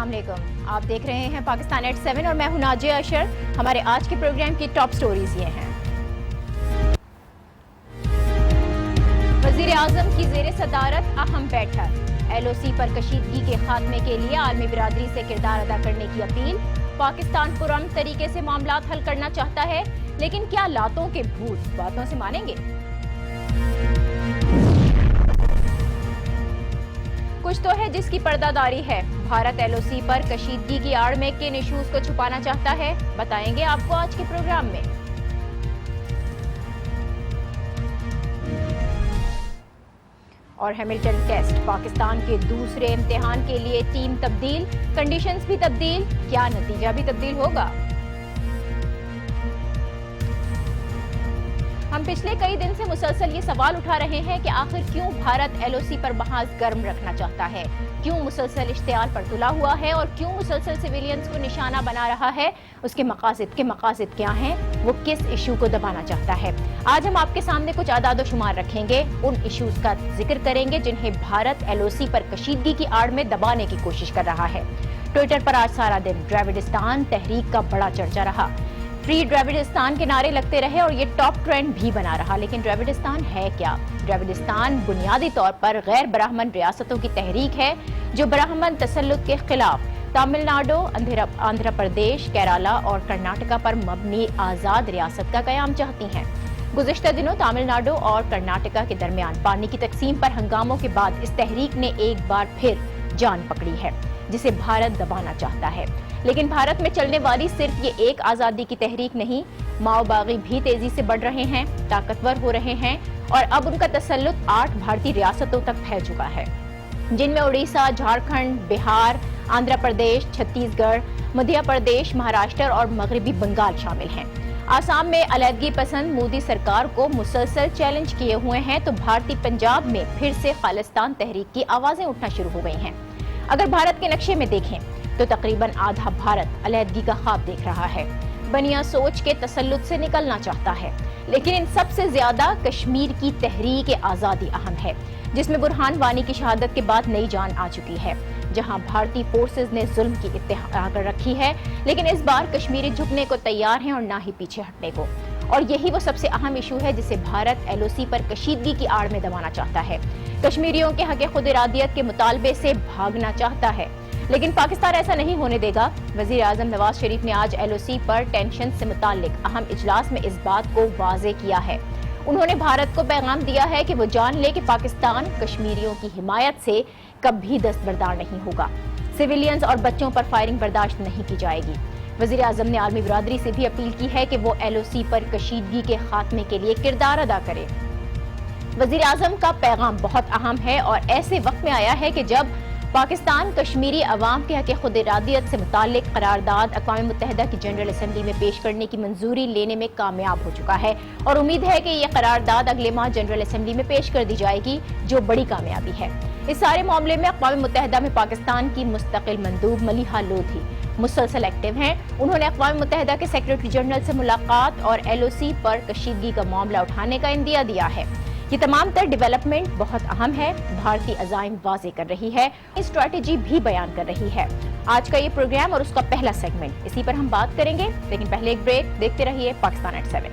السلام علیکم، آپ دیکھ رہے ہیں پاکستان ایٹ 7 اور میں ہوں ناجیہ اشر۔ ہمارے آج کے پروگرام کی ٹاپ سٹوریز یہ ہیں۔ وزیر اعظم کی زیر صدارت اہم بیٹھک، ایل او سی پر کشیدگی کے خاتمے کے لیے عالمی برادری سے کردار ادا کرنے کی اپیل۔ پاکستان پرامن طریقے سے معاملات حل کرنا چاہتا ہے، لیکن کیا لاتوں کے بھوت باتوں سے مانیں گے؟ کچھ تو ہے جس کی پردہ داری ہے۔ بھارت ایل او سی پر کشیدگی کی آڑ میں کن ایشوز کو چھپانا چاہتا ہے، بتائیں گے آپ کو آج کے پروگرام میں۔ اور ہیملٹن ٹیسٹ، پاکستان کے دوسرے امتحان کے لیے ٹیم تبدیل، کنڈیشنز بھی تبدیل، کیا نتیجہ بھی تبدیل ہوگا؟ ہم پچھلے کئی دن سے مسلسل یہ سوال اٹھا رہے ہیں کہ آخر کیوں بھارت ایل او سی پر محاذ گرم رکھنا چاہتا ہے، کیوں مسلسل اشتعال پر تلا ہوا ہے اور کیوں مسلسل سویلینز کو نشانہ بنا رہا ہے، اس کے مقاصد کیا ہیں، وہ کس ایشو کو دبانا چاہتا ہے۔ آج ہم آپ کے سامنے کچھ اعداد و شمار رکھیں گے، ان ایشوز کا ذکر کریں گے جنہیں بھارت ایل او سی پر کشیدگی کی آڑ میں دبانے کی کوشش کر رہا ہے۔ ٹویٹر پر آج سارا دن ڈراوڈستان تحریک کا بڑا چرچا رہا۔ فری ڈراوڈستان کے نعرے لگتے رہے اور یہ ٹاپ ٹرینڈ بھی بنا رہا، لیکن ڈراوڈستان ہے کیا؟ ڈراوڈستان بنیادی طور پر غیر برہمن ریاستوں کی تحریک ہے جو برہمن تسلط کے خلاف تامل ناڈو، آندھرا پردیش، کیرالا اور کرناٹکا پر مبنی آزاد ریاست کا قیام چاہتی ہیں۔ گزشتہ دنوں تامل ناڈو اور کرناٹکا کے درمیان پانی کی تقسیم پر ہنگاموں کے بعد اس تحریک نے ایک بار پھر جان پکڑی ہے، جسے بھارت دبانا چاہتا ہے۔ لیکن بھارت میں چلنے والی صرف یہ ایک آزادی کی تحریک نہیں، ماؤ باغی بھی تیزی سے بڑھ رہے ہیں، طاقتور ہو رہے ہیں اور اب ان کا تسلط 8 بھارتی ریاستوں تک پھیل چکا ہے، جن میں اڑیسہ، جھارکھنڈ، بہار، آندھرا پردیش، چھتیس گڑھ، مدھیہ پردیش، مہاراشٹر اور مغربی بنگال شامل ہیں۔ آسام میں علیحدگی پسند مودی سرکار کو مسلسل چیلنج کیے ہوئے ہیں تو بھارتی پنجاب میں پھر سے خالصتان تحریک کی آوازیں اٹھنا شروع ہو گئی ہیں۔ اگر بھارت کے نقشے میں دیکھیں تو تقریباً آدھا بھارت علیحدگی کا خواب دیکھ رہا ہے، بنیا سوچ کے تسلط سے نکلنا چاہتا ہے، لیکن ان سب سے زیادہ کشمیر کی تحریک آزادی اہم ہے، جس میں برہان وانی کی شہادت کے بعد نئی جان آ چکی ہے، جہاں بھارتی فورسز نے ظلم کی اتحاد کر رکھی ہے، لیکن اس بار کشمیری جھکنے کو تیار ہیں اور نہ ہی پیچھے ہٹنے کو۔ اور یہی وہ سب سے اہم ایشو ہے جسے بھارت ایل او سی پر کشیدگی کی آڑ میں دبانا چاہتا ہے، کشمیریوں کے حق خود ارادیت کے مطالبے سے بھاگنا چاہتا ہے، لیکن پاکستان ایسا نہیں ہونے دے گا۔ وزیر اعظم نواز شریف نے آج ایل او سی پر ٹینشن سے متعلق اہم اجلاس میں اس بات کو واضح کیا ہے۔ انہوں نے بھارت کو پیغام دیا ہے کہ وہ جان لے کہ پاکستان کشمیریوں کی حمایت سے کبھی دستبردار نہیں ہوگا، سویلینز اور بچوں پر فائرنگ برداشت نہیں کی جائے گی۔ وزیر اعظم نے عالمی برادری سے بھی اپیل کی ہے کہ وہ ایل او سی پر کشیدگی کے خاتمے کے لیے کردار ادا کرے۔ وزیر اعظم کا پیغام بہت اہم ہے اور ایسے وقت میں آیا ہے کہ جب پاکستان کشمیری عوام کے حق خود ارادیت سے متعلق قرارداد اقوام متحدہ کی جنرل اسمبلی میں پیش کرنے کی منظوری لینے میں کامیاب ہو چکا ہے، اور امید ہے کہ یہ قرارداد اگلے ماہ جنرل اسمبلی میں پیش کر دی جائے گی، جو بڑی کامیابی ہے۔ اس سارے معاملے میں اقوام متحدہ میں پاکستان کی مستقل مندوب ملیحہ لودھی مسلسل ایکٹیو ہیں۔ انہوں نے اقوام متحدہ کے سیکرٹری جنرل سے ملاقات اور ایل او سی پر کشیدگی کا معاملہ اٹھانے کا عندیہ دیا ہے۔ یہ تمام تر ڈیولپمنٹ بہت اہم ہے، بھارتی عزائم واضح کر رہی ہے، اسٹریٹجی بھی بیان کر رہی ہے۔ آج کا یہ پروگرام اور اس کا پہلا سیگمنٹ، اسی پر ہم بات کریں گے، لیکن پہلے ایک بریک، دیکھتے رہیے پاکستان ایٹ 7۔